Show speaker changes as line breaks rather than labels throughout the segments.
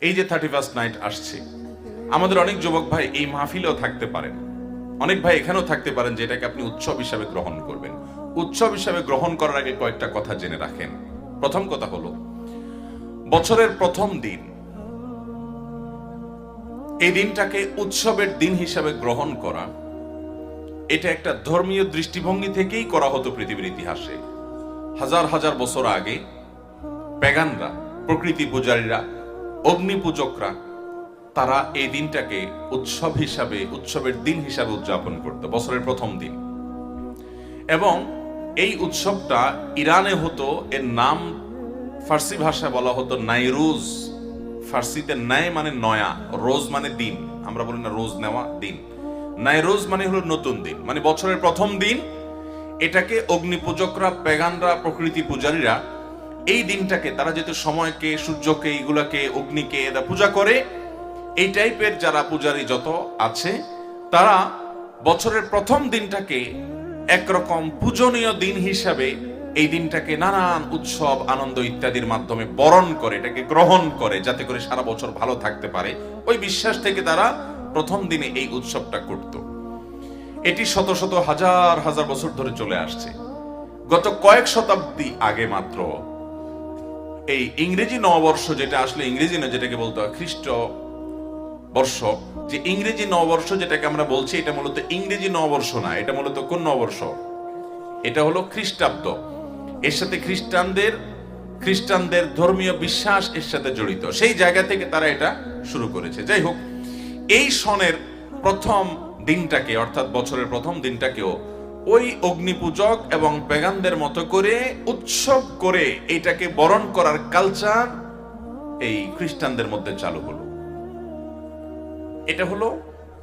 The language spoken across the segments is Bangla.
এই যে 31st নাইট আসছে, আমাদের অনেক যুবক ভাই এই মাহফিলেও থাকতে পারেন, অনেক ভাই এখানেও থাকতে পারেন যে এটাকে আপনি উৎসব হিসাবে গ্রহণ করবেন। উৎসব হিসাবে গ্রহণ করার আগে কয়েকটা কথা জেনে রাখেন। প্রথম কথা হলো, বছরের প্রথম দিন, এই দিনটাকে উৎসবের দিন হিসাবে গ্রহণ করা, এটা একটা ধর্মীয় দৃষ্টিভঙ্গি থেকেই করা হতো পৃথিবীর ইতিহাসে। হাজার হাজার বছর আগে প্যাগানরা, প্রকৃতি পূজারীরা, অগ্নি পূজকরা, তারা এই দিনটাকে উৎসব হিসাবে, উৎসবের দিন হিসাবে উদযাপন করত, বছরের প্রথম দিন। এবং এই উৎসবটা ইরানে হতো, এর নাম ফার্সি ভাষায় বলা হতো নাইরুজ। ফার্সিতে নাই মানে নয়া, রোজ মানে দিন, আমরা বলি না রোজ নেওয়া, দিন। নাইরোজ মানে হলো নতুন দিন, মানে বছরের প্রথম দিন। এটাকে অগ্নি পূজকরা, প্যাগানরা, প্রকৃতি পূজারীরা এই দিনটাকে, তারা যেহেতু সময়কে, সূর্যকে, এইগুলাকে, অগ্নিকে এরা পূজা করে, এই টাইপের যারা পূজারী যত আছে, তারা বছরের প্রথম দিনটাকে একরকম পূজনীয় দিন হিসাবে এই দিনটাকে নানান উৎসব, আনন্দ ইত্যাদির মাধ্যমে বরণ করে, এটাকে গ্রহণ করে, যাতে করে সারা বছর ভালো থাকতে পারে। ওই বিশ্বাস থেকে তারা প্রথম দিনে এই উৎসবটা করত। এটি শত শত হাজার হাজার বছর ধরে চলে আসছে। গত কয়েক শতাব্দী আগে মাত্র এই ইংরেজি নববর্ষ, যেটা আসলে ইংরেজি না, যেটাকে বলতে হয় খ্রিস্ট বর্ষ, যে ইংরেজি নববর্ষ যেটাকে আমরা বলছি, এটা মূলত ইংরেজি নববর্ষ না, এটা মূলত কোন নববর্ষ? এটা হলো খ্রিস্টাব্দ। এর সাথে খ্রিস্টানদের ধর্মীয় বিশ্বাস এর সাথে জড়িত, সেই জায়গা থেকে তারা এটা শুরু করেছে। যাই হোক, এই সনের প্রথম দিনটাকে, অর্থাৎ বছরের প্রথম দিনটাকেও ওই অগ্নিপূজক এবং পেগানদের মতো করে উৎসব করে এইটাকে বরণ করার কালচার এই খ্রিস্টানদের মধ্যে চালু হলো। এটা হলো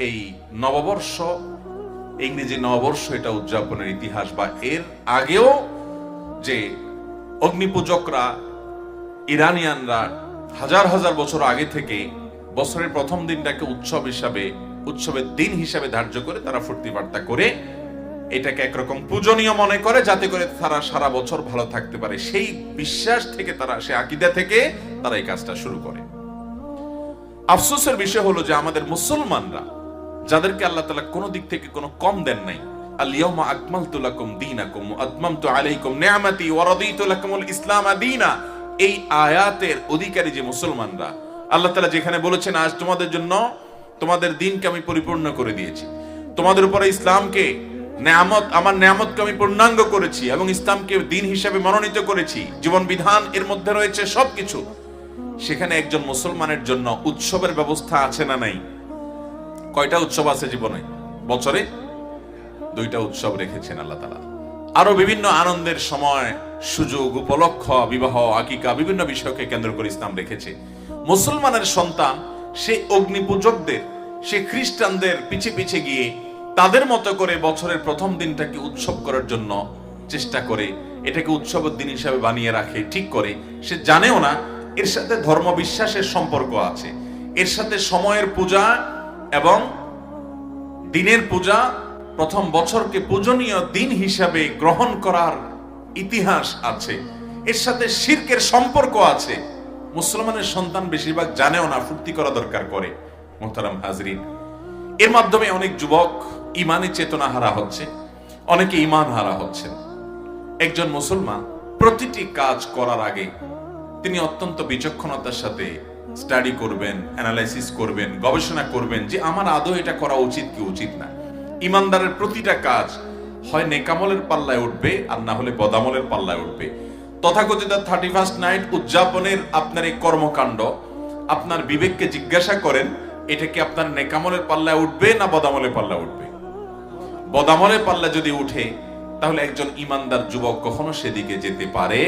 এই নববর্ষ, ইংরেজি নববর্ষ, এটা উদযাপনের ইতিহাস। বা এর আগেও যে অগ্নিপূজকরা, ইরানিয়ানরা হাজার হাজার বছর আগে থেকে বছরের প্রথম দিনটাকে উৎসব হিসাবে, উৎসবের দিন হিসাবে ধার্য করে তারা ফুর্তি বার্তা করে এটাকে একরকম পূজনীয় মনে করে, যাতে করে তারা সারা বছর ভালো থাকতে পারে। সেই বিশ্বাস থেকে তারা, সে আকীদা থেকে তারা এই কাজটা শুরু করে। আফসোসের বিষয় হলো যে আমাদের মুসলমানরা, যাদেরকে আল্লাহ তাআলা কোনো দিক থেকে কোনো কম দেন নাই, আল-ইয়াউমা আকমালতু লাকুম দীনাকুম ওয়া আতমামতু আলাইকুম নি'মাতি ওয়া রাদিতু লাকুমুল ইসলাম দীনা, এই আয়াতের অধিকারী যে মুসলমানরা, আল্লাহ তাআলা যেখানে বলেছেন আজ তোমাদের জন্য তোমাদের দিনকে আমি পরিপূর্ণ করে দিয়েছি, তোমাদের উপরে ইসলামকে নেয়ামত, আমার নেয়ামতকে আমি পূর্ণাঙ্গ করেছি এবং ইসলামকে দিন হিসেবে মনোনীত করেছি, জীবন বিধান এর মধ্যে রয়েছে সবকিছু, সেখানে একজন মুসলমানের জন্য উৎসবের ব্যবস্থা আছে না নাই? কয়টা উৎসব আছে জীবনে? বছরে 2টা উৎসব রেখেছেন আল্লাহ তাআলা। আরো বিভিন্ন আনন্দের সময়, সুযোগ, উপলক্ষ, বিবাহ, আকিকা, বিভিন্ন বিষয়কে কেন্দ্র করে ইসলাম রেখেছে। মুসলমানের সন্তান সেই অগ্নিপূজকদের, সে খ্রিস্টানদের পিছে পিছে গিয়ে তাদের মতো করে বছরের প্রথম দিনটাকে উৎসব করার জন্য চেষ্টা করে, এটাকে উৎসবের দিন হিসাবে বানিয়ে রাখে, ঠিক করে। সে জানেও না এর সাথে ধর্ম বিশ্বাসের সম্পর্ক আছে, এর সাথে সময়ের পূজা এবং দিনের পূজা, প্রথম বছরকে পূজনীয় দিন হিসাবে গ্রহণ করার ইতিহাস আছে, এর সাথে শিরকের সম্পর্ক আছে। মুসলমানের সন্তান বেশিরভাগ জানেও না, ফুর্তি করা দরকার করে। মুহতারাম হাজরিন, এর মাধ্যমে অনেক যুবক ইমানি চেতনা হারা হচ্ছে, অনেকে ইমান হারা হচ্ছেন। একজন মুসলমান প্রতিটি কাজ করার আগে তিনি অত্যন্ত বিচক্ষণতার সাথে স্টাডি করবেন, অ্যানালাইসিস করবেন, গবেষণা করবেন যে আমার আদৌ এটা করা উচিত কি উচিত না। ইমানদারের প্রতিটা কাজ হয় নেকামলের পাল্লায় উঠবে, আর না হলে বদামলের পাল্লায় উঠবে। তথাকথিত 31st নাইট উদযাপনের আপনার এই কর্মকাণ্ড, আপনার বিবেককে জিজ্ঞাসা করেন, এটা কি আপনার নেকামলের পাল্লায় উঠবে না বদামলের পাল্লায় উঠবে? বদামলের পাল্লা যদি উঠে, তাহলে একজন ইমানদার যুবক কখনো সেদিকে যেতে পারে